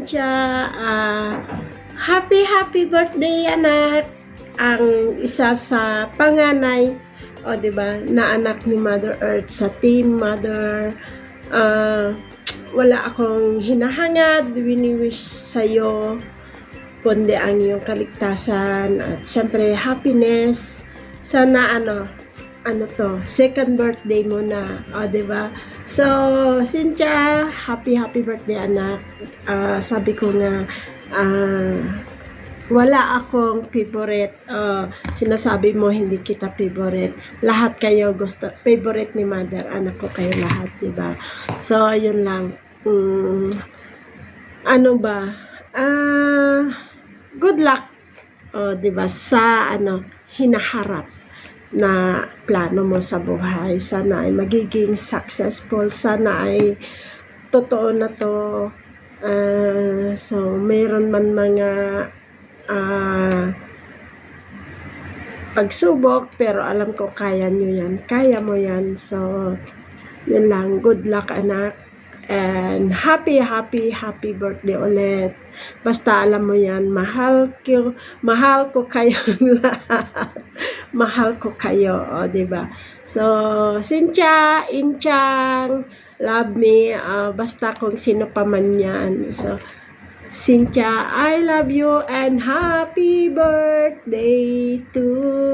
Cynthia. Happy birthday, anak. Ang isa sa panganay, o diba, na anak ni Mother Earth sa Team Mother. Wala akong hinahangad, wini-wish sa'yo, kundi ang iyong kaligtasan at syempre happiness. Sana second birthday mo na, o diba? So, Cynthia, happy birthday, anak. Sabi ko nga, wala akong favorite. Sinasabi mo hindi kita favorite. Lahat kayo gusto. Favorite ni Mother. Anak ko kayo lahat, diba? So, yun lang. Good luck. Diba? Sa hinaharap na plano mo sa buhay. Sana ay magiging successful. Sana ay totoo na to. So, mayroon man mga pagsubok, pero alam ko kaya nyo yan. Kaya mo yan. So, yun lang. Good luck, anak. And happy birthday ulit. Basta alam mo yan, mahal ko kayo lahat. Mahal ko kayo, diba? So, Cynthia, Inchang, love me, basta kung sino pa man yan. So, Cynthia, I love you and happy birthday to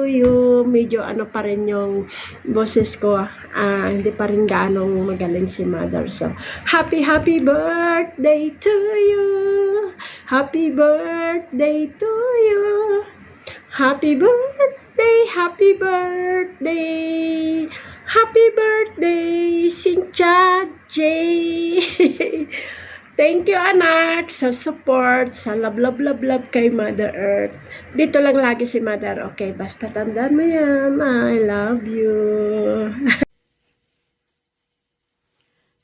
you. Medyo pa rin yung boses ko. Hindi pa rin gaanong magaling si Mother. So, happy birthday to you. Happy birthday to you. Happy birthday, happy birthday. Happy birthday, Cynthia J. Thank you, anak, sa support, sa love kay Mother Earth. Dito lang lagi si Mother, okay? Basta tandaan mo yan. I love you.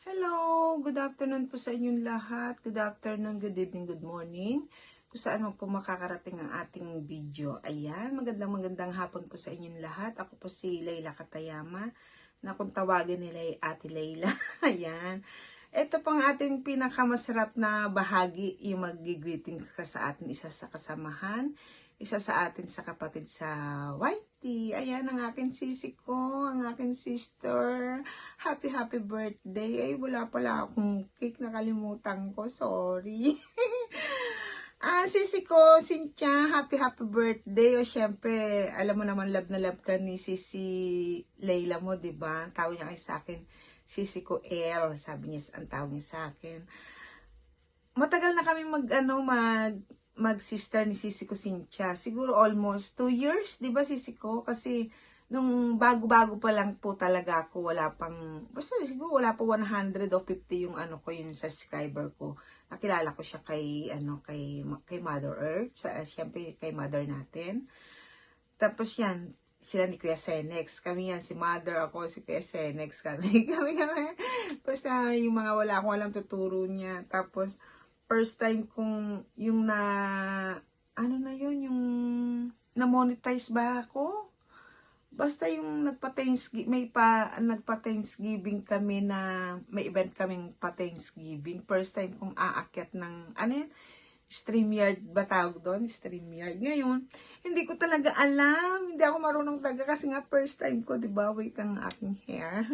Hello! Good afternoon po sa inyong lahat. Good afternoon, good evening, good morning. Kung saan mo po makakarating ang ating video. Ayan, magandang hapon po sa inyong lahat. Ako po si Layla Katayama, na kung tawagin nila ay Ate Layla. Ayan. Ito pang ating pinakamasarap na bahagi, yung mag-greeting ka sa atin, isa sa kasamahan, isa sa atin sa kapatid sa Whitey. Ayan, ang aking sisi ko, ang aking sister. Happy birthday. Ay, wala pala akong cake, nakalimutan ko, sorry. Sisi ko, Cynthia, happy birthday. O, syempre, alam mo naman, love na love ka ni Sisi Layla mo, diba? Tawag niya kay sa akin, Sisi ko L, sabi niya, ang tawag niya sa akin. Matagal na kami mag-sister ni Sisi ko, Cynthia. Siguro almost 2 years, di ba, Sisi ko? Kasi nung bago-bago pa lang po talaga ako, basta siguro wala pa 100 o 50 yung yung subscriber ko. Nakilala ko siya kay Mother Earth, siyempre kay Mother natin. Tapos yan, sila ni Kuya Senex. Kami yan, si Mother, ako, si Kuya Senex. Kami. Basta yung mga wala akong alam tuturo niya. Tapos, first time kong yung yung na-monetize ba ako? Basta yung nagpa-Thanksgiving kami na, may event kaming pa-Thanksgiving. First time kong aakyat ng, StreamYard ba tawag doon? StreamYard. Ngayon, hindi ko talaga alam. Hindi ako marunong talaga kasi nga first time ko, diba? Wait ang aking hair.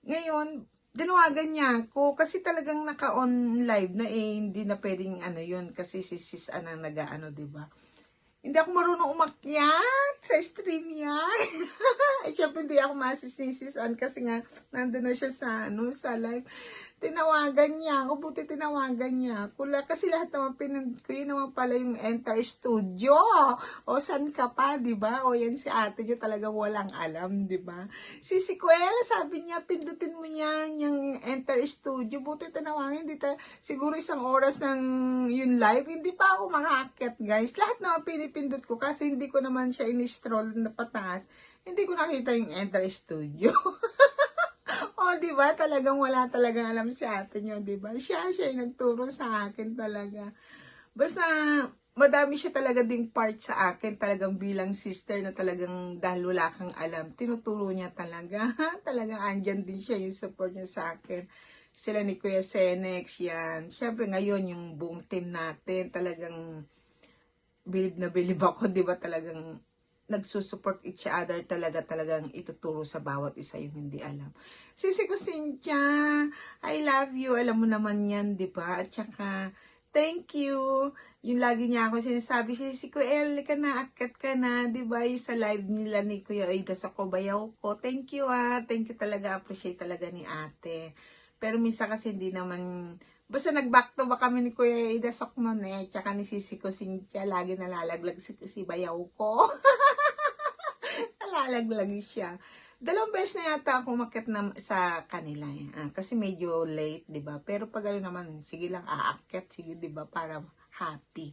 Ngayon, dinawagan niya ako kasi talagang naka-on live na hindi na pwedeng yun kasi sis diba? Hindi ako marunong umakyat sa StreamYard. Siyempre, hindi ako masisisisan kasi nga nandun na siya sa live. Tinawagan niya ako, buti tinawagan niya ako. Kasi lahat naman pinunod ko, yun naman pala yung Enter Studio. O, saan ka pa, diba? O, yan si ate niyo talagang walang alam, diba? Si Kuela, sabi niya, pindutin mo yan, yung Enter Studio. Buti tinawagan, siguro isang oras ng yun live, hindi pa ako makaakyat, guys. Lahat naman pinipindot ko kasi hindi ko naman siya in-stroll na pataas. Hindi ko nakita yung Enter Studio. O, diba? Talagang wala talagang alam si ate nyo, diba? Siya yung nagturo sa akin talaga. Basta, madami siya talaga ding part sa akin, talagang bilang sister na talagang dahil wala kang alam, tinuturo niya talaga. Talagang andyan din siya, yung support niya sa akin. sila ni Kuya Senex, yan. Syempre ngayon, yung buong team natin, talagang bilib na bilib ako, di ba talagang nagsusupport each other talagang ituturo sa bawat isa yung hindi alam. Sisi ko, Cynthia, I love you. Alam mo naman yan, di ba? At saka, thank you. Yung lagi niya ako sinasabi, Sisi ko, ka na, akat ka na, di ba? Yung sa live nila ni Kuya Aida sa Kubayaw ko. Thank you, Thank you talaga. Appreciate talaga ni ate. Pero minsan kasi hindi naman, basta nag-back to back kami ni Kuya Aida Sok noon tsaka ni Sisi ko, Cynthia, lagi nalalaglag si Bayaw ko. Nalalaglag siya. 2 beses na yata ako umakyat na sa kanila. Kasi medyo late, di ba? Pero pag ano naman, sige lang aakyat, sige, di ba? Para happy.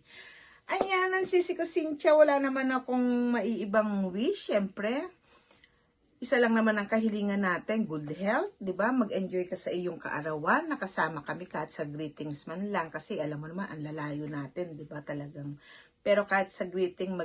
Ayan, ang Sisi ko, Cynthia, wala naman akong maiibang wish, syempre. Isa lang naman ang kahilingan natin, good health, di ba? Mag-enjoy ka sa iyong kaarawan, nakasama kami kahit sa greetings man lang, kasi alam mo naman, ang lalayo natin, di ba talagang. Pero kahit sa greeting,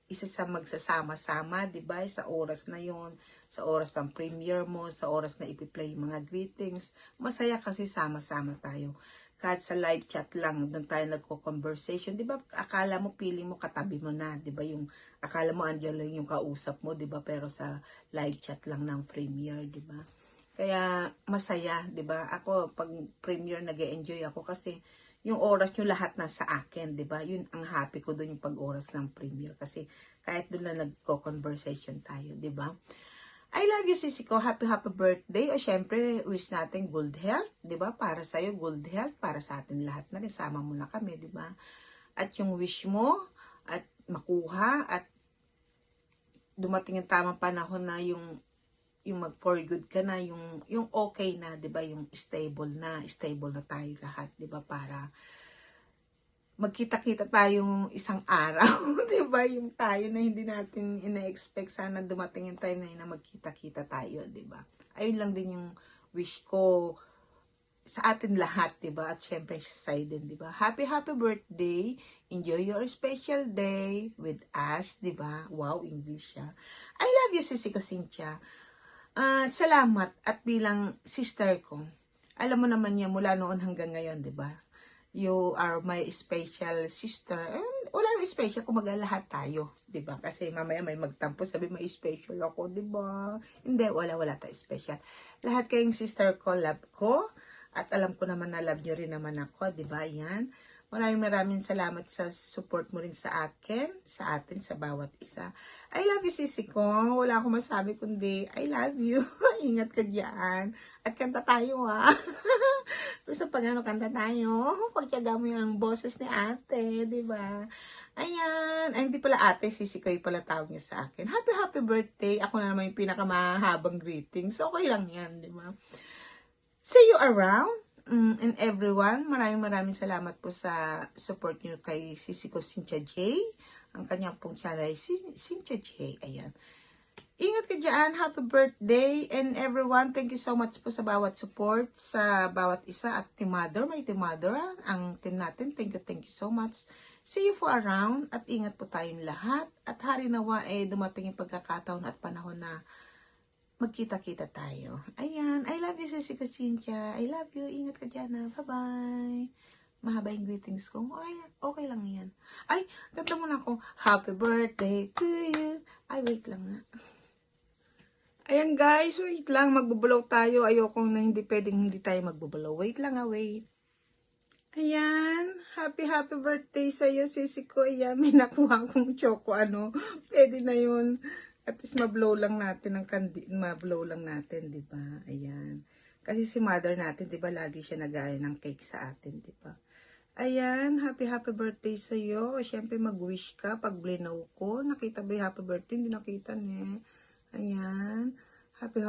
isa sa magsasama-sama, di ba? Sa oras na yon, sa oras ng premiere mo, sa oras na ipi-play yung mga greetings, masaya kasi sama-sama tayo. Kahit sa live chat lang, doon tayo nagko-conversation, di ba? Akala mo, feeling mo, katabi mo na, di ba? Yung akala mo, andyan lang yung kausap mo, di ba? Pero sa live chat lang ng premiere, di ba? Kaya, masaya, di ba? Ako, pag premiere, nag-enjoy ako kasi yung oras nyo lahat nasa akin, di ba? Yun ang happy ko doon yung pag-oras ng premiere kasi kahit doon lang nagko-conversation tayo, di ba? I love you, Sisi ko. Happy birthday. O syempre, wish natin good health, di ba? Para sa'yo, good health. Para sa atin lahat na rin. Sama mo na kami, di ba? At yung wish mo, at makuha, at dumating ang tamang panahon na yung mag-for good ka na, yung okay na, di ba? Yung stable na tayo lahat, di ba? Para magkita-kita tayong isang araw, di ba? Yung tayo na hindi natin ina-expect, sana dumating yung time na yun na magkita-kita tayo, di ba? Ayun lang din yung wish ko sa atin lahat, di ba? At syempre sa side din, di ba? Happy birthday. Enjoy your special day with us, di ba? Wow, English siya. I love you, Sisi ko, Cynthia. Salamat at bilang sister ko. Alam mo naman niya mula noon hanggang ngayon, di ba? You are my special sister. Wala nang special, kumaga lahat tayo, 'di ba? Kasi mamaya may magtampo, sabi may special ako, 'di ba? Hindi, wala tayo special. Lahat kayong sister ko, love ko. At alam ko naman na love nyo rin naman ako, 'di ba? Yan. Maraming salamat sa support mo rin sa akin, sa atin, sa bawat isa. I love you, Sisi ko. Wala akong masabi kundi I love you. Ingat ka diyan. At kanta tayo, Sa pagano kanta tayo, pagtiyaga mo yung boses ni ate, di ba? Ayan. Ay, hindi pala ate, Sisi ko yung pala tawag niya sa akin. Happy birthday. Ako na naman yung pinakamahabang greetings. Okay lang yan, di ba? See you around. And everyone, maraming salamat po sa support niyo kay Sisi ko, Cynthia J. Ang kanyang pong channel ay Cynthia J. Ayan. Ingat ka dyan. Happy birthday. And everyone, thank you so much po sa bawat support, sa bawat isa. At Team Mother, may Team Mother, ang team natin. Thank you so much. See you for around. At ingat po tayong lahat. At hari nawa, dumating yung pagkakataon at panahon na magkita-kita tayo. Ayan. I love you, Sisi ko, Cynthia. I love you. Ingat ka dyan, Bye-bye. Mahaba yung greetings ko. Okay lang yan. Ay, kanta muna ako. Happy birthday to you. Ay, wait lang nga. Ayan guys, wait lang. Magbubulaw tayo. Ayokong na hindi pwedeng hindi tayo magbubulaw. Wait lang wait. Ayan. Happy birthday sa'yo, Sisi ko. Ayan, may nakuha akong choco. Pwede na yun. At least mablow lang natin ang mablow lang natin, di ba? Ayan. Kasi si mother natin, di ba, lagi siya nagaya ng cake sa atin, di ba? Ayan, happy birthday sa iyo. Syempre mag-wish ka pag blinaw ko. Nakita ba yung happy birthday? Hindi nakita niya. Ayan. Happy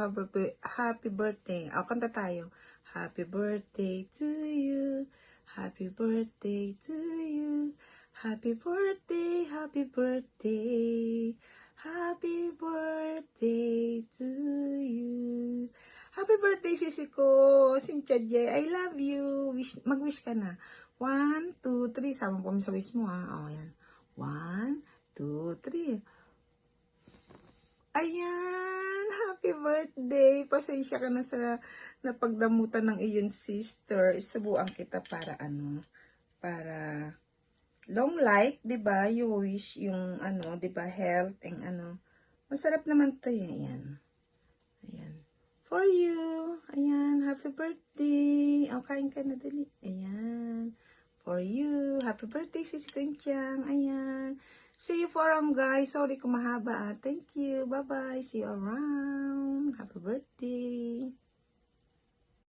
birthday. Kanta tayo. Happy birthday to you. Happy birthday to you. Happy birthday, happy birthday. Happy birthday to you. Happy birthday, Sisi ko. Cynthia J. I love you. Mag-wish ka na. 1, 2, 3. Sama po sa wish mo, Ayan. 1, 2, 3. Ayan. happy birthday. Pasensya ka na sa napagdamutan ng iyong sister. Isubuan kita para para long life, 'di ba? You wish yung 'di ba, health and Masarap naman 'to, ayan. Ayan. For you. Ayan, happy birthday. O, kain ka na dali. Ayan. For you. Happy birthday, Sis Kunchang. Ayan. See you forum, guys. Sorry kung mahaba. Thank you. Bye-bye. See you around. Happy birthday.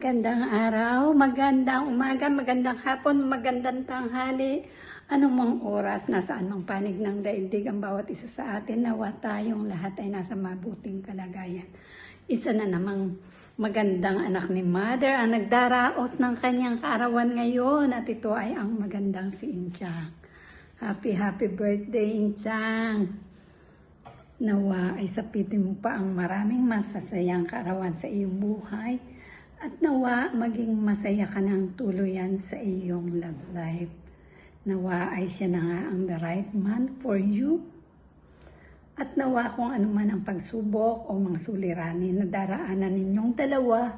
Magandang araw, magandang umaga, magandang hapon, magandang tanghali. Anong mang oras, nasaan mang panig ng daigdig ang bawat isa sa atin, nawa tayong lahat ay nasa mabuting kalagayan. Isa na namang magandang anak ni Mother ang nagdaraos ng kanyang kaarawan ngayon at ito ay ang magandang si Inchang. Happy birthday, Inchang! Nawa ay sapitin mo pa ang maraming masasayang kaarawan sa iyong buhay. At nawa, maging masaya ka ng tuluyan sa iyong love life. Nawa ay siya na nga ang the right man for you. At nawa kung ano man ang pagsubok o mga suliranin na daraanan ninyong dalawa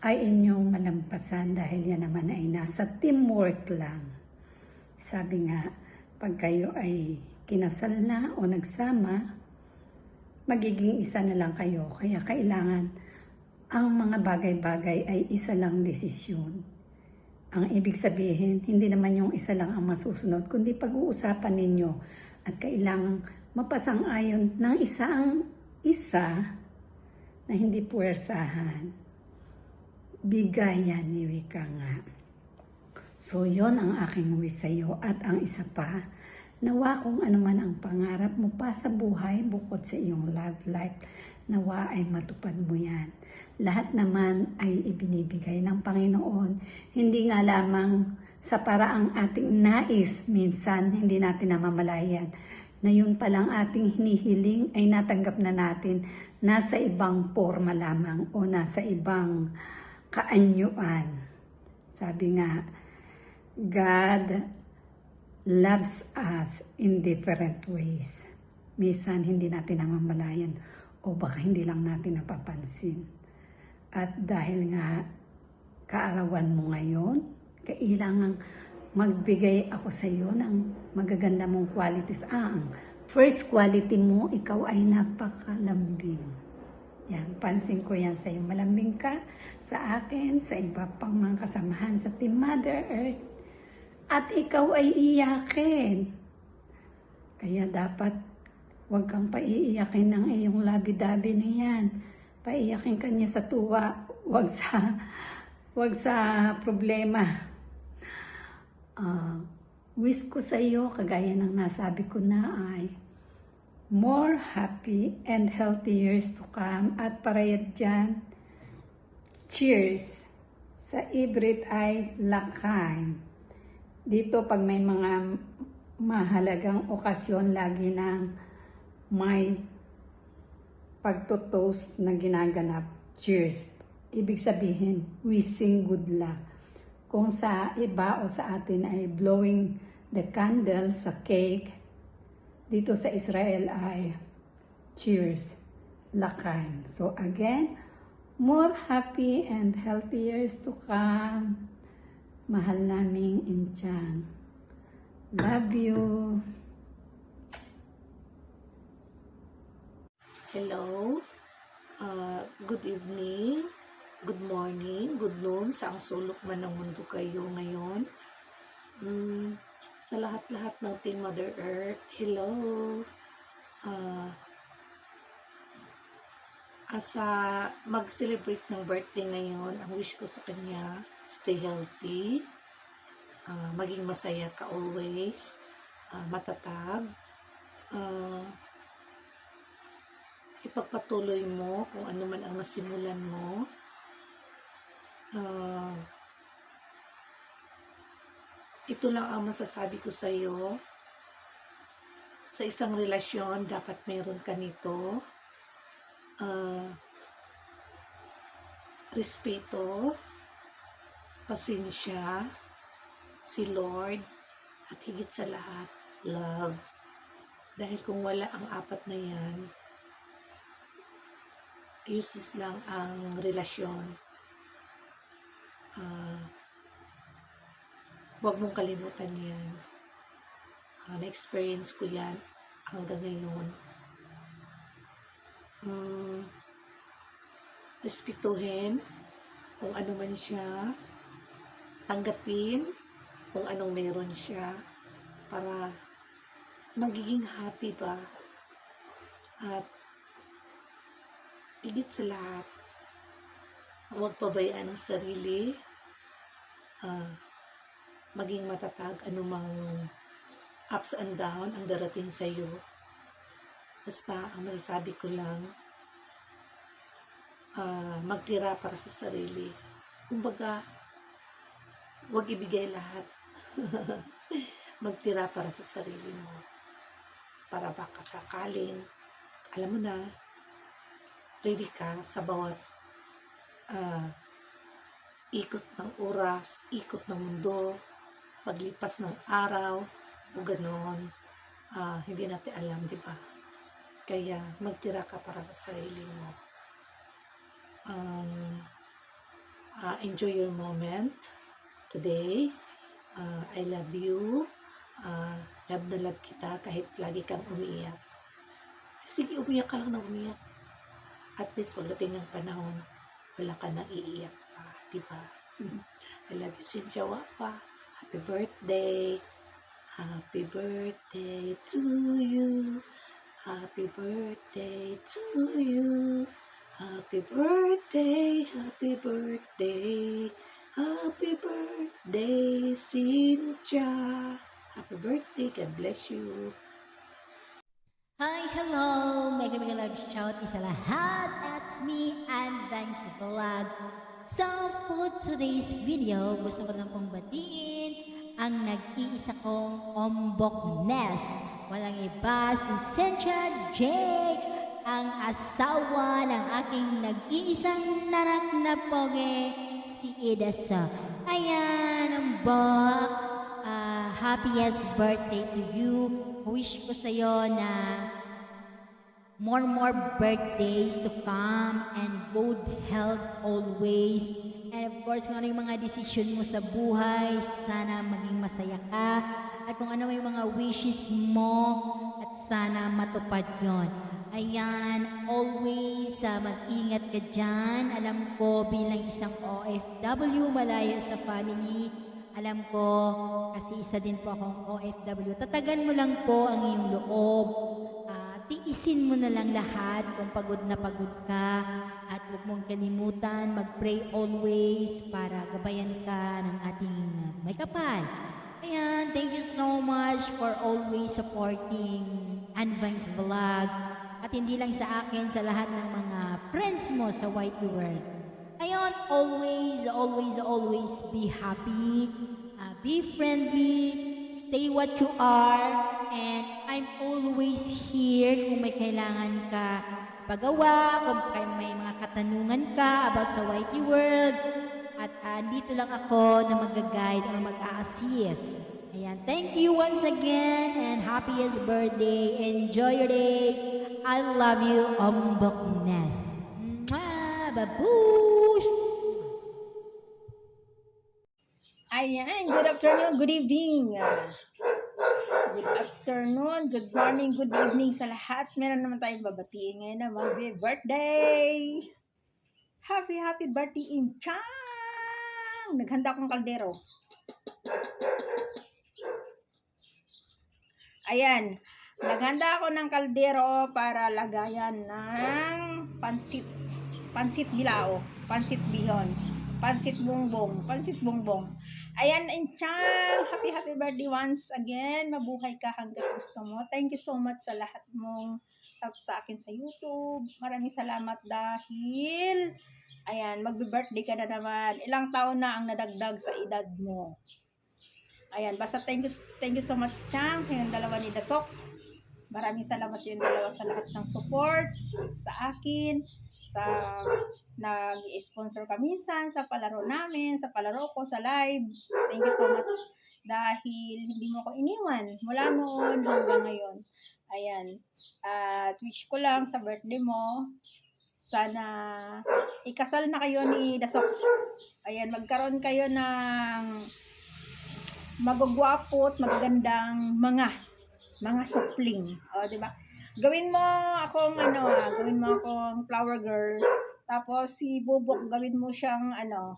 ay inyong malampasan dahil yan naman ay nasa teamwork lang. Sabi nga, pag kayo ay kinasal na o nagsama, magiging isa na lang kayo. Kaya kailangan ang mga bagay-bagay ay isa lang desisyon. Ang ibig sabihin, hindi naman yung isa lang ang masusunod, kundi pag-uusapan ninyo at kailangang mapasang-ayon ng isa na hindi puwersahan. Bigayan ni Wika nga. So, yon ang aking wish sa iyo. At ang isa pa, nawa kung ano man ang pangarap mo pa sa buhay bukod sa iyong love life, nawa ay matupad mo yan. Lahat naman ay ibinibigay ng Panginoon. Hindi nga lamang sa paraang ating nais, minsan hindi natin namamalayan na yun palang ating hinihiling ay natanggap na natin nasa ibang forma lamang o nasa ibang kaanyuan. Sabi nga, God loves us in different ways. Minsan hindi natin namamalayan o baka hindi lang natin napapansin. At dahil nga kaarawan mo ngayon, kailangang magbigay ako sa iyo ng magaganda mong qualities. Ang first quality mo, ikaw ay napakalambing. Yan, pansin ko yan sa iyo. Malambing ka sa akin, sa iba pang mga kasamahan sa Team Mother Earth. At ikaw ay iyakin. Kaya dapat huwag kang paiiyakin ng iyong labi-dabi na yan. Paiyakin ka niya sa tuwa, huwag sa problema. Wish ko sa iyo, kagaya ng nasabi ko na ay more happy and healthy years to come. At parayat dyan, cheers sa Ibrit ay lakay. Dito pag may mga mahalagang okasyon, lagi nang may pagtotoast na ginaganap. Cheers. Ibig sabihin, wishing good luck. Kung sa iba o sa atin ay blowing the candle sa cake, dito sa Israel ay cheers. L'chaim. So again, more happy and healthy years to come. Mahal naming Inchang. Love you. Hello, good evening, good morning, good noon, sa ang sulok man ng mundo kayo ngayon. Sa lahat-lahat ng Team Mother Earth, hello. Asa mag-celebrate ng birthday ngayon, ang wish ko sa kanya, stay healthy, maging masaya ka always, matatag, ipagpatuloy mo kung ano man ang nasimulan mo. Ito lang ang masasabi ko sa iyo. Sa isang relasyon, dapat meron ka nito. Respeto, pasensya, si Lord, at higit sa lahat, love. Dahil kung wala ang apat na yan, useless lang ang relasyon. Ah, Huwag mong kalimutan yan. Na-experience ko yan hanggang ngayon. Respetuhin kung ano man siya, tanggapin kung anong meron siya para magiging happy ba. At higit sa lahat, huwag pabayaan ang sarili, maging matatag anumang ups and down ang darating sa iyo. Basta ang masasabi ko lang, magtira para sa sarili. Kumbaga, huwag ibigay lahat. Magtira para sa sarili mo. Para baka sakaling, alam mo na, ready ka sa bawat ikot ng oras, ikot ng mundo, paglipas ng araw, o ganoon. Hindi natin alam, di ba? Kaya magtira ka para sa sarili mo. Enjoy your moment today. I love you. Love na love kita kahit lagi kang umiiyak. Sige, umiyak ka lang na umiyak. At least pagdating ng panahon, wala ka nang iiyak pa, di ba? I love you, Cynthia Wapa. Happy birthday. Happy birthday to you. Happy birthday to you. Happy birthday, happy birthday. Happy birthday, Cynthia. Happy birthday, God bless you. Hi, hello! Mega love shout sa lahat. That's me and thanks sa vlog. So, for today's video, gusto ko lang pong batiin ang nag-iisa kong ombok nest. Walang iba si Cynthia J, ang asawa ng aking nag-iisang nanak na poge, si Edasa. Ayan, ombok. Happiest birthday to you. Wish ko sa'yo na more birthdays to come and good health always. And of course, kung ano yung mga decision mo sa buhay, sana maging masaya ka. At kung ano yung mga wishes mo, at sana matupad yon. Ayan, always mag-ingat ka dyan. Alam ko bilang isang OFW, malayo sa family, alam ko, kasi isa din po akong OFW. Tatagan mo lang po ang iyong loob. Tiisin mo na lang lahat kung pagod na pagod ka. At huwag mong kalimutan, mag-pray always para gabayan ka ng ating may kapal. Ayan, thank you so much for always supporting Anvines Vlog. At hindi lang sa akin, sa lahat ng mga friends mo sa White World. Ayun, always be happy, be friendly, stay what you are, and I'm always here kung may kailangan ka pagawa, kung may mga katanungan ka about sa Whitey World, at dito lang ako na mag-guide o mag-a-assist. Ayan, thank you once again, and happiest birthday, enjoy your day, I love you, Ombok Nest. Mwah! Babush! Ayan, good afternoon, good evening. Good afternoon, good morning, good evening sa lahat. Meron naman tayong babatiin ngayon na mag-birthday. Happy birthday in Chang! Naghanda akong kaldero. Ayan, naghanda ako ng kaldero para lagayan ng pansit bilao, pansit bihon, pansit bongbong. Ayan, Inchang, happy birthday once again. Mabuhay ka hanggang gusto mo. Thank you so much sa lahat mong help sa akin sa YouTube. Maraming salamat dahil, ayan, magbe-birthday ka na naman. Ilang taon na ang nadagdag sa edad mo. Ayan, basta thank you so much, Chang, sa yung dalawa ni Dasok. Maraming salamat sa yung dalawa sa lahat ng support sa akin, sa nag-sponsor ka minsan sa palaro namin, sa palaro ko, sa live. Thank you so much dahil hindi mo ko iniwan mula noon hanggang ngayon. Ayan. At wish ko lang sa birthday mo, Sana ikasal na kayo ni Dasok. Ayan, magkaroon kayo ng magagwapo at magagandang mga supling. O, di ba? Gawin mo akong gawin mo akong flower girl. Tapos si Bubok gawin mo siyang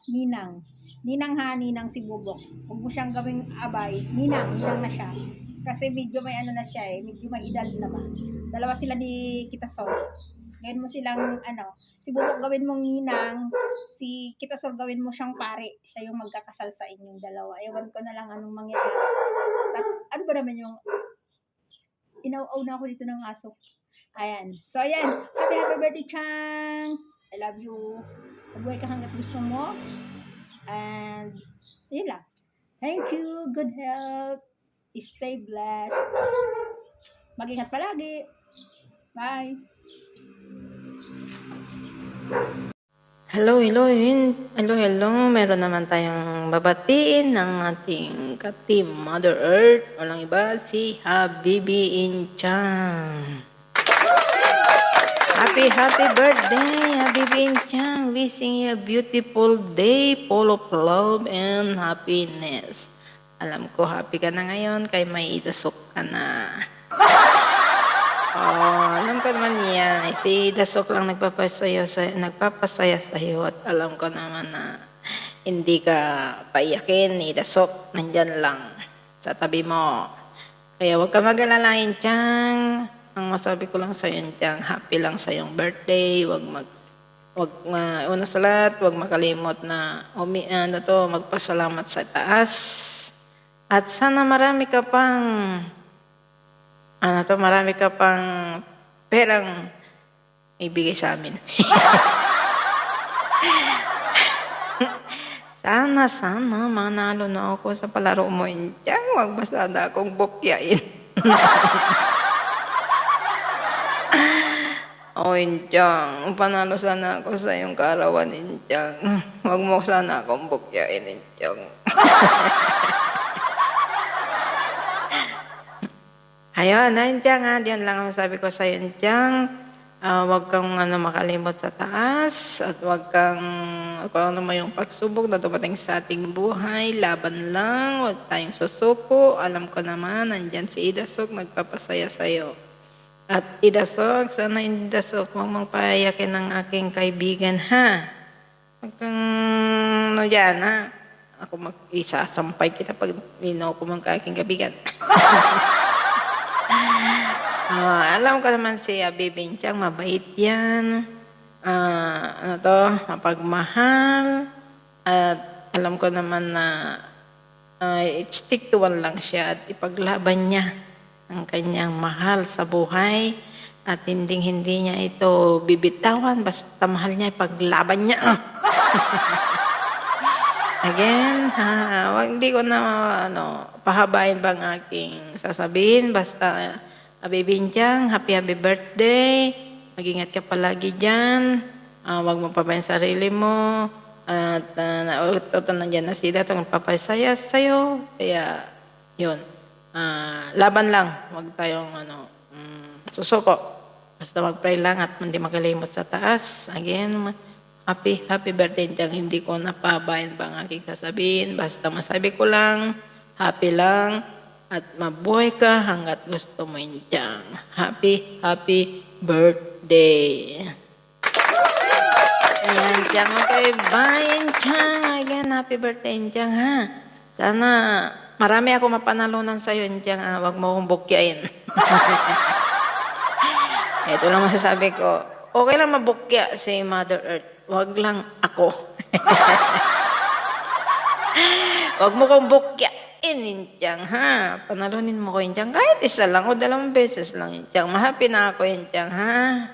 ninang. Ninang ha, ninang si Bubok. Huwag mo siyang gawing abay. Ninang na siya. Kasi medyo may na siya medyo may edad na ba. Dalawa sila ni Kitasol. Gawin mo silang si Bubok gawin mong ninang, si Kitasol gawin mo siyang pare. Siya yung magkakasal sa inyong dalawa. Ewan ko na lang anong mangyayari. Ano ba naman yung inaw-aw na ako dito ng aso. Ayan. So, ayan. Happy birthday, Chang! I love you. Mabuhay ka hanggat gusto mo. And, yun lang. Thank you. Good health. Stay blessed. Mag-ingat palagi. Bye. Hello. Meron naman tayong babatiin ng ating ka-team Mother Earth. Walang iba, si Habibi Inchang. Happy birthday, Habibi Inchang. Wishing you a beautiful day full of love and happiness. Alam ko, happy ka na ngayon kay may idasok ka na. Alam ko naman yan. Si Dasok lang nagpapasaya sa'yo at alam ko naman na hindi ka paiyakin ni Dasok. Nandyan lang sa tabi mo. Kaya huwag ka mag-alala, Inchang. Ang masabi ko lang sa'yo, Inchang, happy lang sa iyong birthday. Una sa lahat, huwag makalimot na magpasalamat sa taas. At sana marami ka pang perang ibigay sa amin. Sana manalo na ako sa palaro mo, Inchang. Huwag basta na akong bukyain. Inchang, panalo sana ako sa iyong kaarawan, Inchang. Huwag mo sana akong bukyain, Inchang. Ayun, Inchang ha, diyan lang ang sabi ko sa iyo, Inchang. Huwag kang makalimot sa taas at huwag kang kung ano yung pagsubok na dumating sa ating buhay. Laban lang, huwag tayong susuko. Alam ko naman, nandyan si Idasok, magpapasaya sa iyo. At Idasok, sana Idasok, huwag mong payakin ng aking kaibigan, ha? Huwag kang dyan, ha? Ako isasampay kita pag nino ko mong aking kaibigan. Alam ko naman si Habibi Inchang, mabait yan. Mapagmahal. At alam ko naman na stick to one lang siya at ipaglaban niya ang kanyang mahal sa buhay. At hindi niya ito bibitawan. Basta mahal niya, ipaglaban niya. Again, hindi ko na pahabain bang aking sasabihin. Basta Habibi Inchang, happy birthday. Mag-ingat ka palagi dyan. Huwag mo pabayan sarili mo. At nandiyan na sila itong papasaya sa'yo. Kaya, yun. Laban lang. Huwag tayong susuko. Basta mag-pray lang at hindi makalimot sa taas. Again, happy birthday Inchang. Hindi ko napabayan bang aking sasabihin. Basta masabi ko lang, happy lang. At mabuhay ka hanggat gusto mo, Inchang. Happy birthday. Ayan, Inchang. Okay, bye, Inchang. Again, happy birthday, Inchang, ha? Sana marami ako mapanalunan sa'yo, Inchang. Huwag mo akong bukyain. Ito lang masasabi ko. Okay lang mabukya si Mother Earth. Huwag lang ako. Huwag mo kong bukya. Inchang, ha? Panalunin mo ko, Inchang. Kahit isa lang o 2 beses lang, Inchang. Mahappy na ako, Inchang, ha?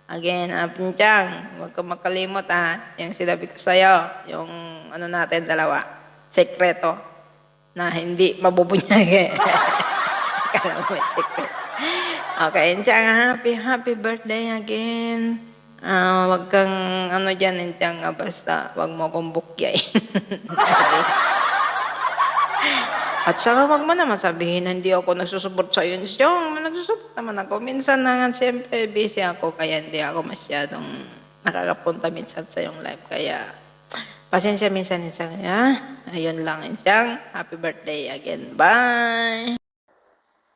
Again, Inchang, huwag kang makalimot, ha? Yung sinabi ko sa'yo, yung natin, 2. Sekreto na hindi mabubunyag, Kala mo yung sekreto. Okay, Inchang, happy birthday again. Huwag kang dyan, Inchang, basta huwag mo kong bukyain. At saka wag mo naman sabihin na hindi ako nagsusuport sa iyo. Nagsusuport naman ako. Minsan na nga, siyempre, busy ako, kaya hindi ako masyadong nakakapunta minsan sa iyong live. Kaya, pasensya minsan-minsan. Ayun lang. Insang, happy birthday again. Bye!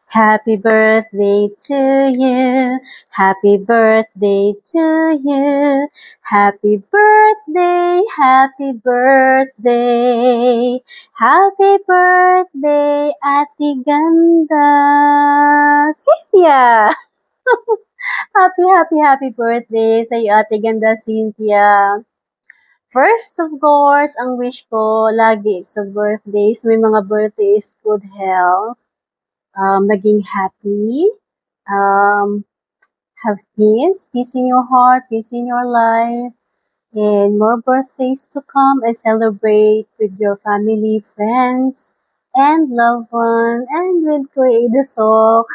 Happy birthday to you. Happy birthday to you. Happy birthday, happy birthday. Happy birthday, Ate Ganda. Cynthia! Happy birthday sa iyo, Ate Ganda Cynthia. First, of course, ang wish ko lagi sa birthdays, may mga birthdays, good health. Maging happy, have peace in your heart, peace in your life, and more birthdays to come and celebrate with your family, friends, and loved one, and with Kuya Idusok,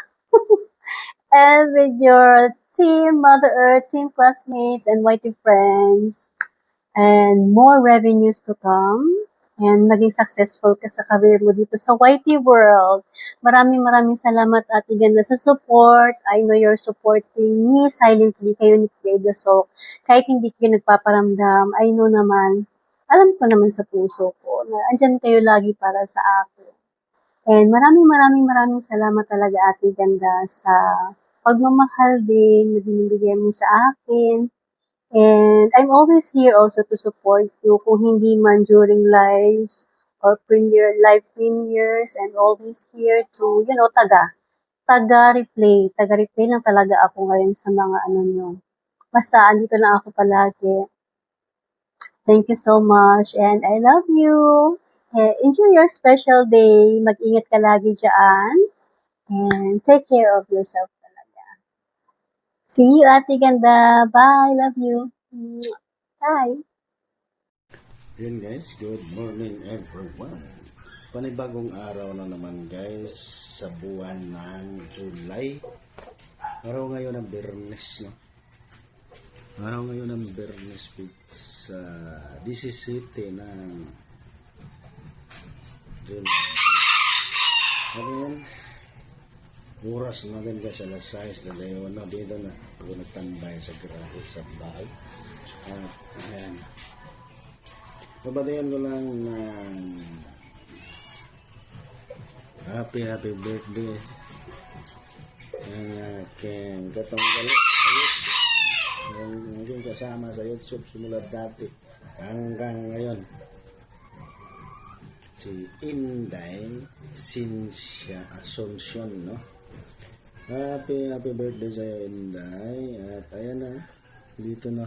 and with your team, Mother Earth, team classmates, and Whitey friends, and more revenues to come. And maging successful ka sa career mo dito sa YT World. Maraming salamat, Ate Ganda, sa support. I know you're supporting me silently, kayo ni Kuya Idusok. Kahit hindi kayo nagpaparamdam, I know naman, alam ko naman sa puso ko na andyan kayo lagi para sa akin. And maraming salamat talaga, Ate Ganda, sa pagmamahal din na binibigay mo sa akin. And I'm always here also to support you kung hindi man during lives or live premieres, and always here to, taga-replay. Taga-replay lang talaga ako ngayon sa mga nyo. Basta, andito lang ako palagi. Thank you so much and I love you. Enjoy your special day. Mag-ingat ka lagi dyan. And take care of yourself. See you, Ate Ganda. Bye. Love you. Bye. Yun guys, good morning everyone. Panibagong araw na naman guys sa buwan ng July. Araw ngayon ng Biyernes, no? Araw ngayon ng Biyernes sa 17 ng July. Ano yan? Oras natin guys, alas 6 na ngayon. No, dito na ako nagtambay sa grahe sa bahay. At ayan. Babatayan ko lang ng happy birthday ang aking katanggalit yung naging kasama sa YouTube simula dati hanggang ngayon, si Inday Cynthia Asuncion, no? Happy birthday sa iyo, Inday. At ayan na, dito na.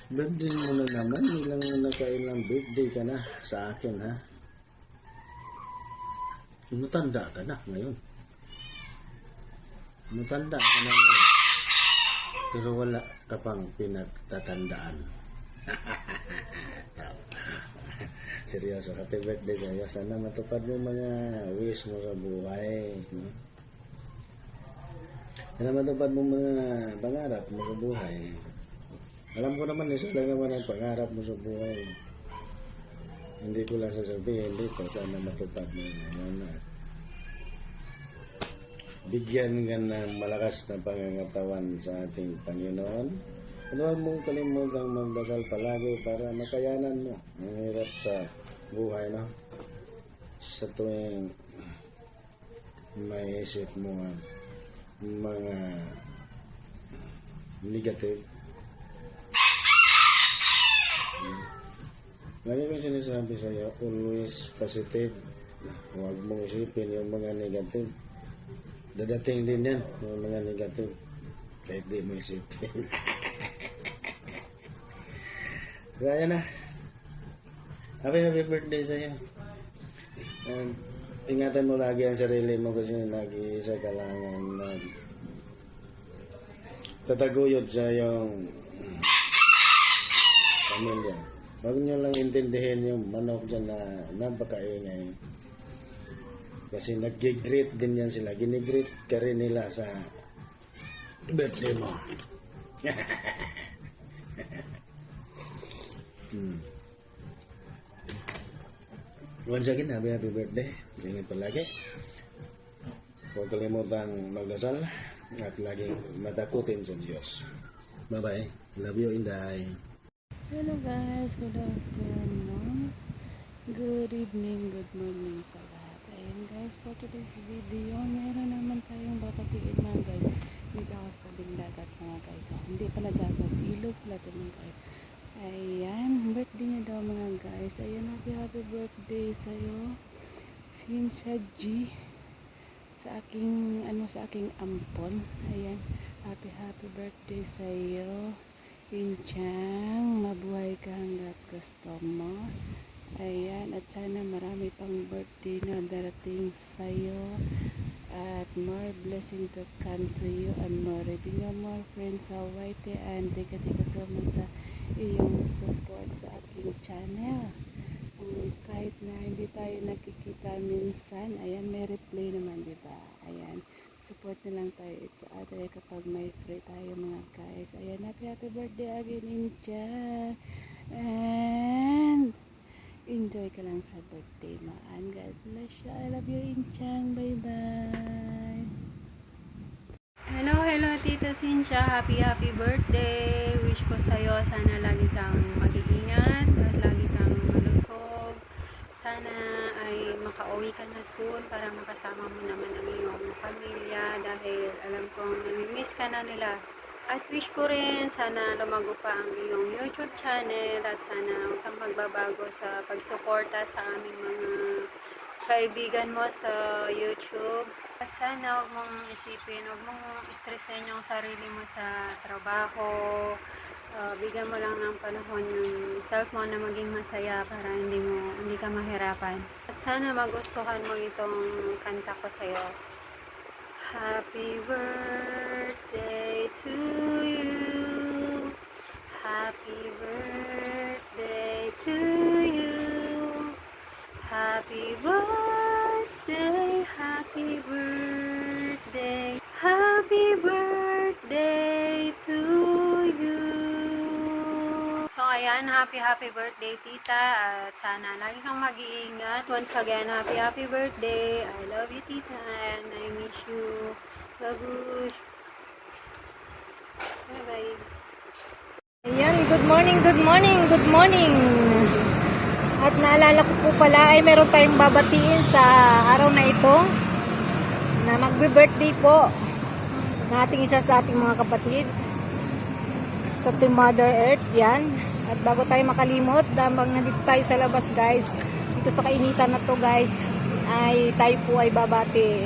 Birthday mo na naman, ilang nakailang birthday ka na sa akin, ha? Matanda ka na ngayon. Matanda ka na ngayon. Pero wala ka pang pinagtatandaan. Seryoso, happy birthday sa iyo. Sana matupad mo mga wish mo sa buhay, no? Sana matupad mo mga pangarap mo sa buhay. Alam ko naman, isa lang naman ang pangarap mo sa buhay. Hindi ko lang sasabihin dito, sana matupad mo yun. Bigyan ka ng malakas na pangangatawan sa ating Panginoon. At huwag mong kalimutang magdasal palagi para makayanan mo ang hirap sa buhay, no? Sa tuwing maisip mo ang mga negative. Lagi kong sinasabi sa iyo, always positive. Huwag mong isipin yung mga negative. Dadating din yan, yung mga negative. Kahit di mo isipin. Kaya na. Happy birthday sa iyo. And ingatan mo lagi ang sarili mo kasi lagi sa kalangan na tataguyod sa iyong pamilya. Huwag nyo lang intindihin yung manok dyan na napakaingay. Kasi nag-greet din yan sila. Ginigreet ka rin nila sa birthday mo. Once again, happy birthday. Ingat palagi. Huwag kalimutan magdasal at laging matakutin sa Diyos. Bye-bye. Love you, Inday. Hello guys, good afternoon, good evening, good morning sa lahat. Ayan guys, for today's video, meron naman tayong babatiin mga guys. Dito ako sa tabing dagat mga guys. So, hindi pala dagat, ilog pala ito mga guys. Ayan, birthday niya daw mga guys. Ayan, happy birthday sa'yo. Cynthia G. Sa aking ampon. Ayan, happy birthday sa'yo. Pinchang, mabuhay ka hanggat gusto mo. Ayan, at sana marami pang birthday na darating sa'yo. At more blessing to come to you and more friends sa YT, and tika so much sa iyong support sa aking channel. Kahit na hindi tayo nakikita minsan, ayan, may replay naman, diba? Ayan, support na lang tayo each other kapag may free tayo mga guys. Ayan, happy birthday again, Incha. And enjoy ka lang sa birthday mo. And God bless you. I love you, Inchang. Bye-bye. Hello Tita Cynthia. Happy birthday. Wish ko sa'yo, sana lagi kang mag-iingat at lagi kang malusog. Sana ay makauwi ka na soon para makasama mo naman ang iyong pamilya dahil alam kong namimiss ka na nila. At wish ko rin sana lumago pa ang iyong YouTube channel at sana huwag kang magbabago sa pagsuporta sa aming mga kaibigan mo sa YouTube. At sana huwag mong isipin, huwag mong stressin yung sarili mo sa trabaho. Bigyan mo lang ng panahon yung self mo na maging masaya para hindi ka mahirapan. At sana magustuhan mo itong kanta ko sa'yo. Happy birthday to you. Happy birthday to you. Happy birthday, happy birthday, happy birthday to you. So ayan, happy birthday tita, at sana lagi kang mag-iingat. Once again, happy birthday. I love you tita and I miss you. Babush. Bye bye. Ayan, good morning. At naalala ko po pala ay meron tayong babatiin sa araw na ito na magbe-birthday po na isa sa ating mga kapatid sa Team Mother Earth. Yan. At bago tayo makalimot, habang nandito tayo sa labas guys, dito sa kainitan na to guys, ay tayo po ay babati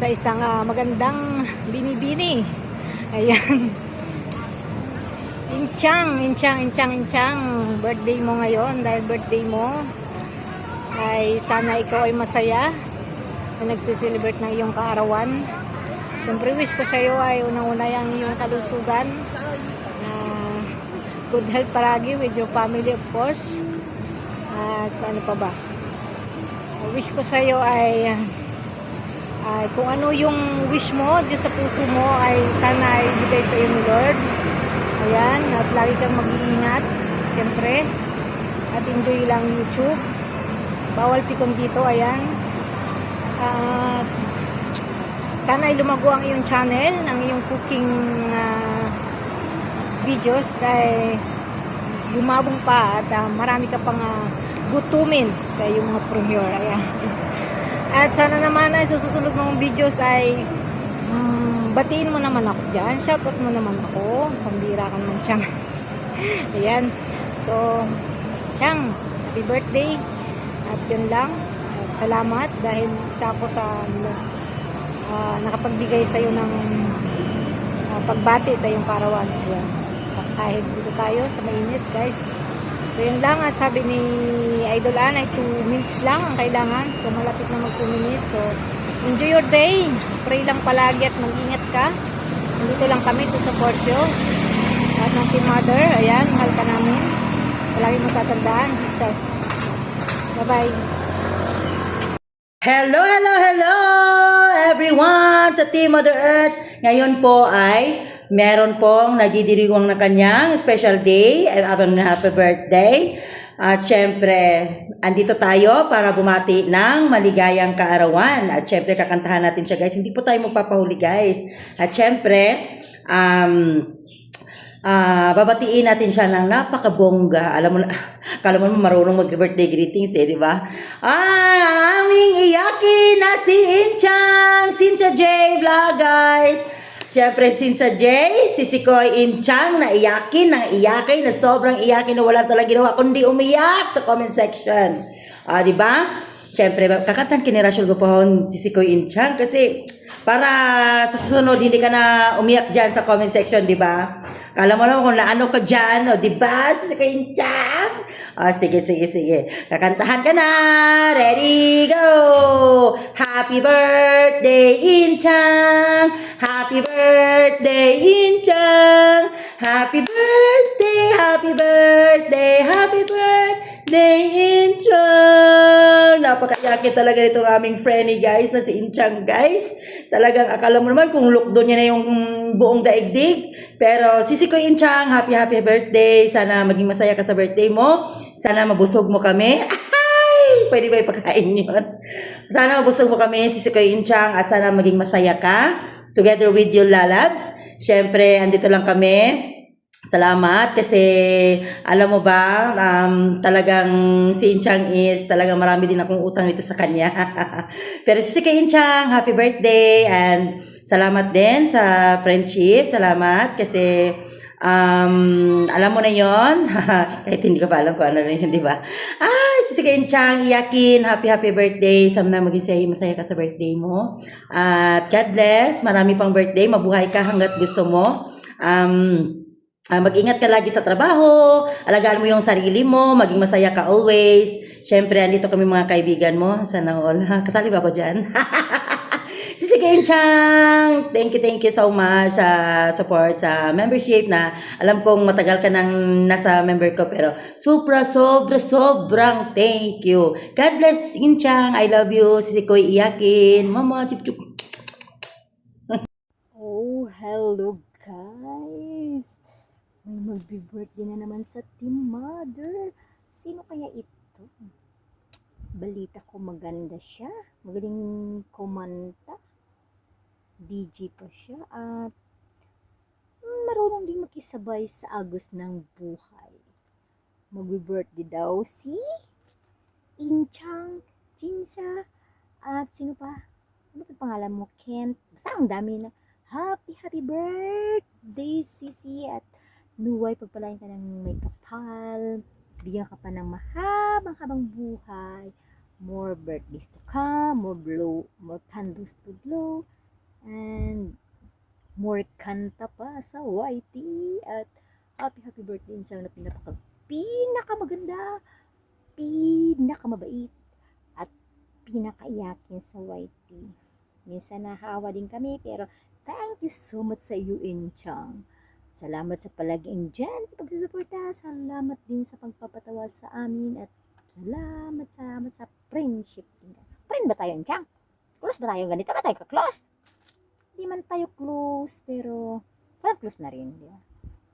sa isang magandang binibini. Ayan. Inchang, birthday mo ngayon. Dahil birthday mo ay sana ikaw ay masaya na nagsiselebrate ng iyong kaarawan. Siyempre wish ko sa iyo ay unang-una yung iyong kalusugan, good health paragi with your family of course. At ano pa ba, wish ko sa iyo ay kung ano yung wish mo diyan sa puso mo ay sana ay ibigay sa iyo ni Lord. Ayan, at lagi kang mag-iingat, siyempre. At enjoy lang YouTube. Bawal pikon dito, ayan. Sana ay lumago ang iyong channel, ang iyong cooking videos, dahil lumabong pa at marami ka pang gutumin sa iyong mga premiere. Ayan. At sana naman ay susunod mong videos ay batiin mo naman ako dyan. Shoutout mo naman ako. Pambira ka naman, Chang. Ayan. So, Chang, happy birthday. At yun lang. At salamat dahil isa ako sa nakapagbigay sa iyo ng pagbati sa iyong parawan. Ayan. Kahit dito tayo sa mainit, guys. So, yun lang. At sabi ni Idol Ann ay 2 minutes lang ang kailangan. So, malapit na mag 2 minutes. So, enjoy your day. Pray lang palagi at mag-ingat ka. Nandito lang kami to support you. At ng Team Mother, ayan, mahal ka namin. Palagi mo tatandaan, Jesus. Bye-bye. Hello everyone sa Team Mother Earth. Ngayon po ay meron pong nagdidiriwang na kanyang special day. Happy birthday. At syempre, andito tayo para bumati ng maligayang kaarawan. At syempre, kakantahan natin siya guys. Hindi po tayo magpapahuli guys. At syempre, babatiin natin siya ng napakabongga. Alam mo na, kala mo marunong mag-birthday greetings di ba? Ang aming iyakin na si Cynthia J Vlog, guys. Siyempre, Cynthia J, si Sikoy Inchang na iyakin, na sobrang iyakin na wala talaga ginawa, kundi umiyak sa comment section. Di ba? Siyempre, kakatan kinirasyon ko po si Sikoy Inchang kasi para sa susunod, hindi ka na umiyak dyan sa comment section, di ba? Kala mo naman kung naano ka dyan, di ba? Si Sikoy Inchang. Sige. Kakantahan ka na. Ready, go! Happy birthday, Inchang! Happy birthday, Inchang! Happy birthday, happy birthday, happy birthday, Inchang! Napakayakit talaga nitong aming friendly, guys, na si Inchang, guys. Talagang akala mo naman kung look doon niya na yung buong daigdig. Pero si Sikoy Inchang, happy birthday. Sana maging masaya ka sa birthday mo. Sana mabusog mo kami. Ay! Pwede ba ipakain yun? Sana mabusog mo kami, si Sikoy Inchang, at sana maging masaya ka. Together with you, lalabs. Siyempre, andito lang kami. Salamat kasi alam mo ba, talagang si Inchang is talagang marami din akong utang dito sa kanya. Pero si Sikoy Inchang, happy birthday and salamat din sa friendship. Salamat kasi alam mo na yon. Kahit hindi ka pa alam kung ano na yun, di ba? Si Sikoy Inchang, iyakin, happy birthday. Sana maging masaya ka sa birthday mo. At God bless, marami pang birthday, mabuhay ka hanggat gusto mo. Mag-ingat ka lagi sa trabaho, alagaan mo yung sarili mo, maging masaya ka always. Siyempre, andito kami mga kaibigan mo. Sana all. Kasali ba ako dyan? Si Sikoy Inchang, thank you so much sa support sa membership na alam kong matagal ka nang nasa member ko pero sobrang thank you. God bless Inchang, I love you. Si Sikoy iyakin. Mama, chup. Oh, hello guys. May magbe-birthday na naman sa Team Mother. Sino kaya ito? Balita ko maganda siya. Magaling kumanta. DJ pa siya. At marunong din makisabay sa agos ng buhay. Magbe-birthday daw si Inchang, Jinsa, at sino pa? Ano pa pangalan mo? Kent. Basta ang dami na. Happy birthday, Sisi. At nuway, pagpalain ka ng may kapal, bigyan ka pa ng mahabang buhay, more birthdays to come, more candles to blow, and more kanta pa sa YT. At happy birthday sa na pinakamaganda, pinakamabait, at pinakaiyakin sa YT. Minsan nahawa din kami, pero thank you so much sa iyo, Inchang. Salamat sa palaging dyan, sa pagsusuporta. Salamat din sa pagpapatawa sa amin. At salamat sa friendship. Friend ba tayo, Inchang? Close ba tayo? Ganito ba tayo ka-close? Hindi man tayo close, pero parang close na rin. Diba?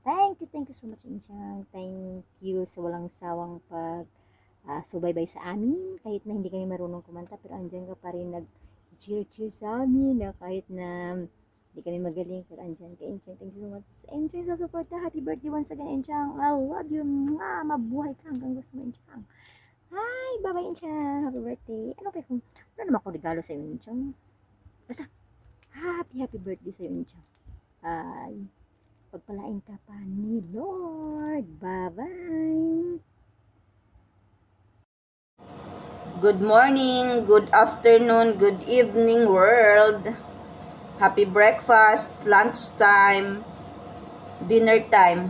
Thank you so much, Inchang. Thank you sa walang sawang subaybay sa amin. Kahit na hindi kami marunong kumanta, pero andyan ka pa rin nag-cheer sa amin. Na kahit na hindi kami magaling, pero andyan ka, Inchang. Thank you so much. Inchang sa support. Happy birthday once again, Inchang. I love you. Mabuhay ka hanggang gusto mo, Inchang. Hi, bye-bye, Inchang. Happy birthday. Ano kung wala naman akong regalo sa'yo, Inchang. Basta, happy birthday sa'yo, Inchang. Pagpalain ka pa ni Lord. Bye-bye. Good morning, good afternoon, good evening, world. Happy breakfast, lunch time, dinner time.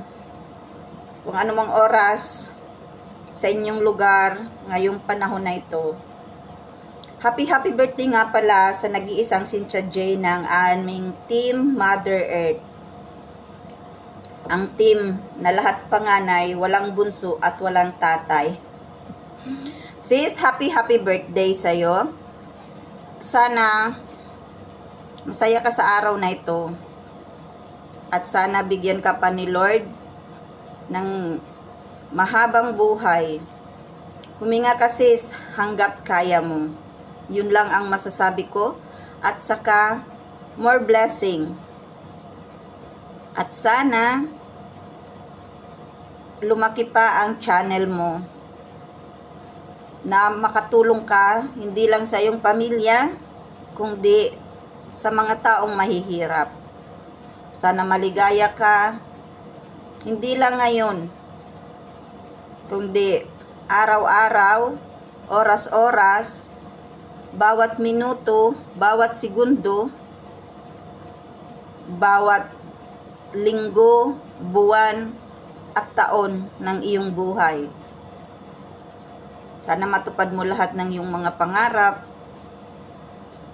Kung anumang oras sa inyong lugar ngayong panahon na ito. Happy birthday nga pala sa nag-iisang Cynthia J ng aming Team Mother Earth. Ang team na lahat panganay, walang bunso at walang tatay. Sis, happy birthday sa'yo. Sana masaya ka sa araw na ito. At sana bigyan ka pa ni Lord ng mahabang buhay. Huminga ka sis hanggat kaya mo. Yun lang ang masasabi ko. At saka more blessing. At sana lumaki pa ang channel mo, na makatulong ka hindi lang sa iyong pamilya, kundi sa mga taong mahihirap. Sana maligaya ka, hindi lang ngayon, kundi araw-araw, oras-oras, bawat minuto, bawat segundo, bawat linggo, buwan, at taon ng iyong buhay. Sana matupad mo lahat ng iyong mga pangarap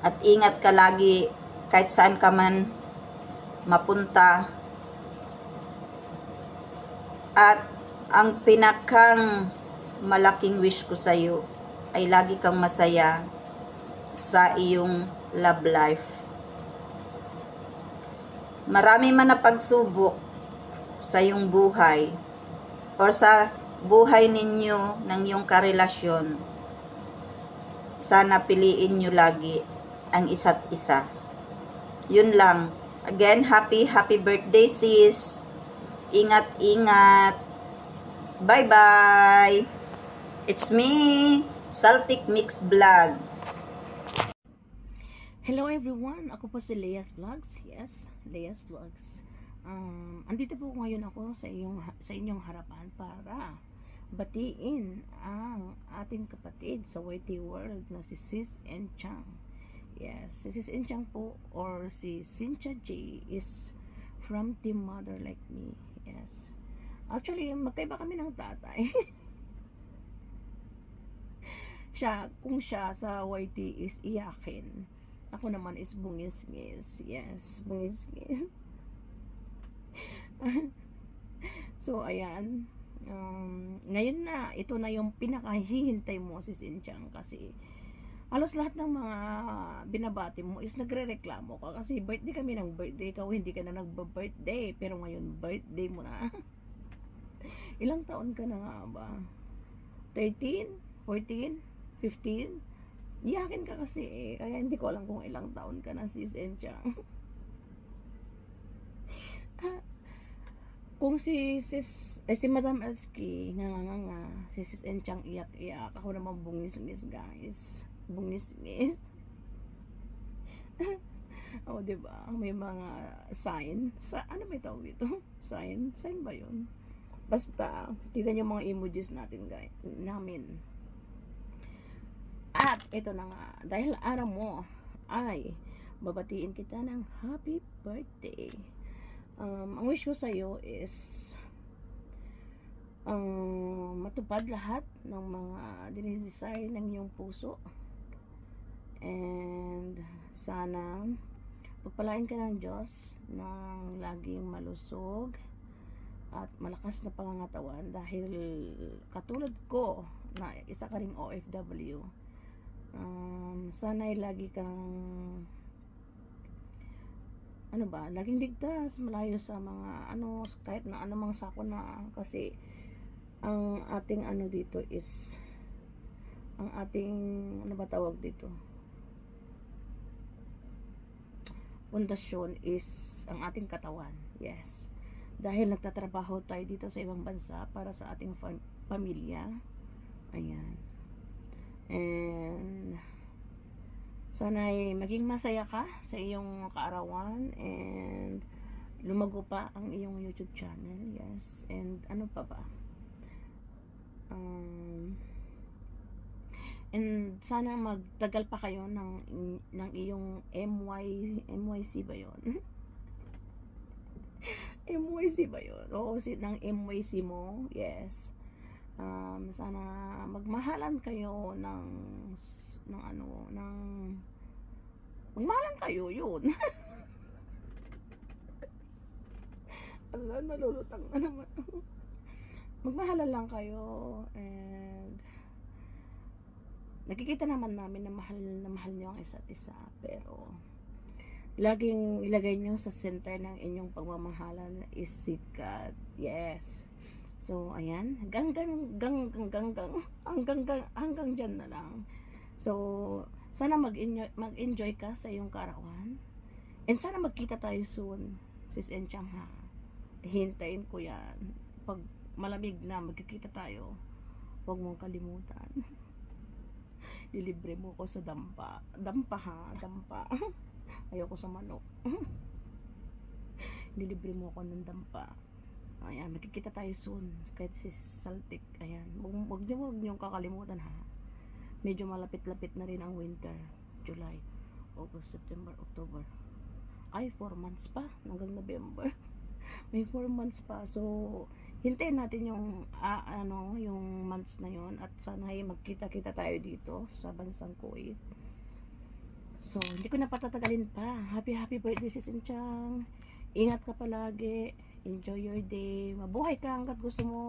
at ingat ka lagi kahit saan ka man mapunta. At ang pinakang malaking wish ko sa iyo ay lagi kang masaya sa iyong love life. Marami man na pagsubok sa iyong buhay or sa buhay ninyo ng iyong karelasyon, sana piliin nyo lagi ang isa't isa. Yun lang. Again, happy birthday sis. Ingat. Bye-bye. It's me, Saltic Mix Vlog. Hello everyone, ako po si Leah's Vlogs. Yes, Leah's Vlogs. Andito po ngayon ako sa inyong harapan para batiin ang ating kapatid sa YT World na si Sis Enchang. Yes, si Sis Enchang po or si Cynthia J is from Team Mother Like Me. Yes. Actually, magkaiba kami ng tatay. Kung siya sa YT is iyakin. Ako naman is bungis-ngis. Yes, bungis-ngis. So, ayan. Ngayon na, ito na yung pinakahihintay mo, Sis Enchang, kasi halos lahat ng mga binabati mo is nagre-reklamo ka kasi birthday kami ng birthday, ikaw hindi ka na nagba-birthday, pero ngayon birthday mo na. Ilang taon ka na nga ba? 13? 14? 15? Iyakin ka kasi eh, kaya hindi ko alam kung ilang taon ka na, Sis Enchang. Kung si Madam Elski nga, si Sis Enchang iyak-iyak, ako naman bungis-ngis guys. Bungis-ngis. O, diba? May mga sign. Ano may tawag dito? Sign? Sign ba yun? Basta, tignan yung mga emojis natin guys. Namin. At, ito na nga. Dahil araw mo ay babatiin kita ng happy birthday. Ang wish ko sa'yo is matupad lahat ng mga dinisdesire ng iyong puso. And sana pagpalain ka ng Diyos ng laging malusog at malakas na pangangatawan dahil katulad ko na isa ka ring OFW. Sana ay lagi kang laging ligtas, malayo sa mga kahit na anumang sakuna, kasi ang ating dito is ang ating tawag dito, pundasyon is ang ating katawan. Yes, dahil nagtatrabaho tayo dito sa ibang bansa para sa ating pamilya. Ayan. And sana ay maging masaya ka sa iyong kaarawan and lumago pa ang iyong YouTube channel. Yes. And ano pa ba? And sana magtagal pa kayo ng iyong MYC ba yun? MYC ba yun? Oo, ng MYC mo. Yes. Sana magmahalan kayo magmahalan kayo, yun. Nalulutang na naman. Magmahalan lang kayo, and nakikita naman namin na mahal nyo ang isa't isa, pero laging ilagay nyo sa center ng inyong pagmamahalan is sikat. Yes. So, ayan, hanggang dyan na lang. So, sana mag-enjoy ka sa iyong kaarawan. And sana magkita tayo soon, Sis Enchang, ha. Hintayin ko yan. Pag malamig na, magkikita tayo. Huwag mong kalimutan. Lilibre mo ko sa dampa. Dampa ha, dampa. Ayoko sa manok. Lilibre mo ako ng dampa. Ayan, magkikita tayo soon. Kahit si Saltik. Ayan, huwag niyong kakalimutan ha. Medyo malapit-lapit na rin ang winter. July, August, September, October. Ay, 4 months pa. Hanggang November. May 4 months pa. So, hintayin natin yung yung months na yon at sana ay magkita-kita tayo dito sa bansang Kuwait. So, hindi ko na patatagalin pa. Happy birthday sis Inchang. Ingat ka palagi. Enjoy your day. Mabuhay ka hanggat gusto mo.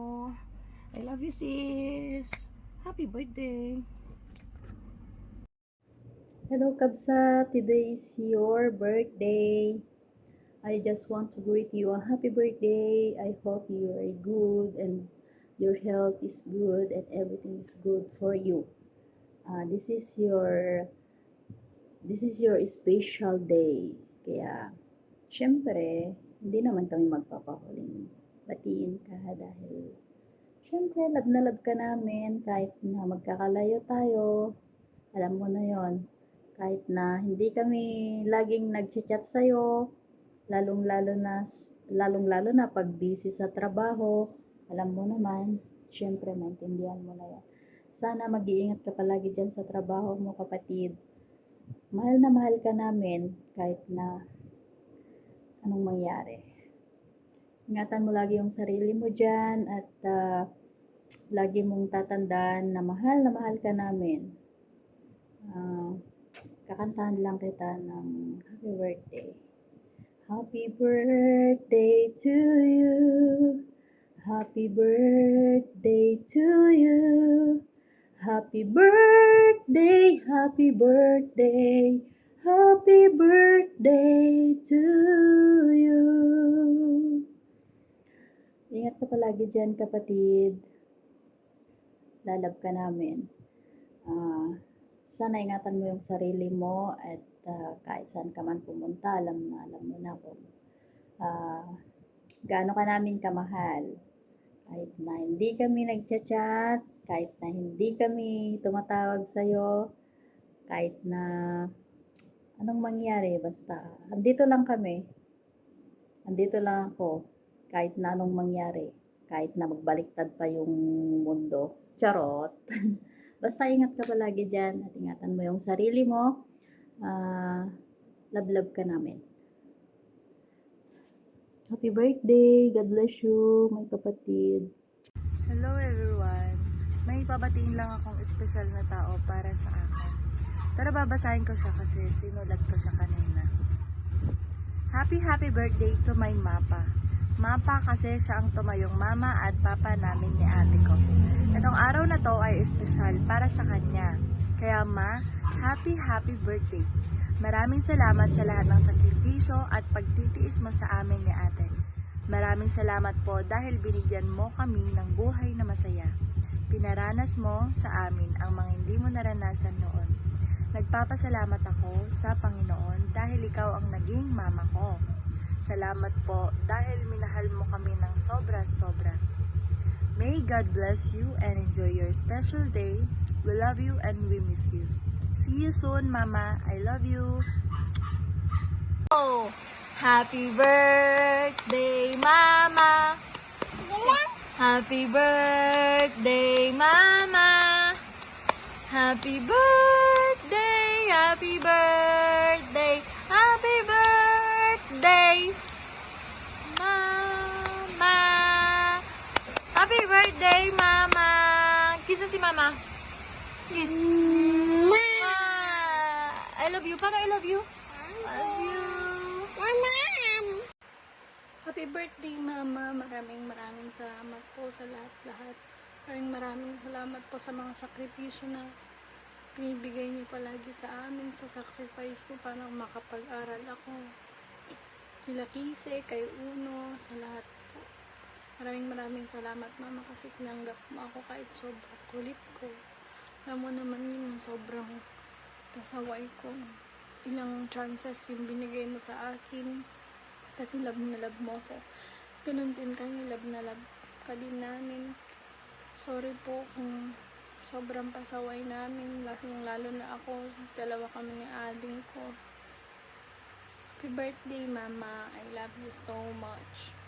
I love you sis. Happy birthday. Hello Kabsa, today is your birthday. I just want to greet you a happy birthday. I hope you are good and your health is good and everything is good for you. This is your special day. Kaya, syempre, hindi naman kami magpapahuling batiin ka dahil syempre, love na love ka namin kahit na magkakalayo tayo. Alam mo na yon. Kahit na hindi kami laging nagchat-chat sa'yo, lalong-lalo na pag busy sa trabaho, alam mo naman, syempre maintindihan mo na yan. Sana mag-iingat ka palagi dyan sa trabaho mo kapatid. Mahal na mahal ka namin kahit na anong mangyari. Ingatan mo lagi yung sarili mo dyan at lagi mong tatandaan na mahal ka namin. Kakantahan lang kita ng happy birthday. Happy birthday to you. Happy birthday to you. Happy birthday, happy birthday. Happy birthday to you. Ingat ka palagi dyan kapatid. Lalab ka namin. Sana ingatan mo yung sarili mo at kahit saan ka man pumunta, alam mo na kung gaano ka namin kamahal. Kahit na hindi kami nagchat-chat, kahit na hindi kami tumatawag sa'yo, kahit na anong mangyari, basta andito lang kami. Andito lang ako, kahit na anong mangyari, kahit na magbaliktad pa yung mundo. Charot! Basta ingat ka palagi dyan at ingatan mo yung sarili mo. Love ka namin. Happy birthday! God bless you, my kapatid. Hello everyone! May babatiin lang akong espesyal na tao para sa akin. Pero babasahin ko siya kasi sinulat ko siya kanina. Happy birthday to my Mapa. Mapa kasi siya ang tumayong mama at papa namin ni ate ko. Itong araw na to ay espesyal para sa kanya. Kaya ma, happy birthday. Maraming salamat sa lahat ng sakripisyo at pagtitiis mo sa amin ni ate. Maraming salamat po dahil binigyan mo kami ng buhay na masaya. Pinaranas mo sa amin ang mga hindi mo naranasan noon. Nagpapasalamat ako sa Panginoon dahil ikaw ang naging mama ko. Salamat po dahil minahal mo kami ng sobra-sobra. May God bless you and enjoy your special day. We love you and we miss you. See you soon, Mama. I love you. Oh, happy birthday, Mama. Happy birthday, Mama. Happy birthday, happy birthday, happy birthday, Mama. Happy birthday, Mama. Kiss si Mama. Kiss. I love you. Paano I love you? I love you. Mama. Happy birthday, Mama. Maraming salamat po sa lahat-lahat. Maraming salamat po sa mga sakripisyo na binibigay niyo palagi sa amin, sa sacrifice ko para makapag-aral ako. Kila Kise, kay Uno, sa lahat po. Maraming salamat, Mama, kasi tinanggap mo ako kahit sobrang kulit ko. Alam mo naman yun, sobrang pasaway ko. Ilang chances yung binigay mo sa akin kasi love na love mo ko. Ganun din kami, love na love ka din namin. Sorry po kung sobrang pasaway namin, lalo na ako, dalawa kami ni ading ko. Happy birthday, Mama. I love you so much.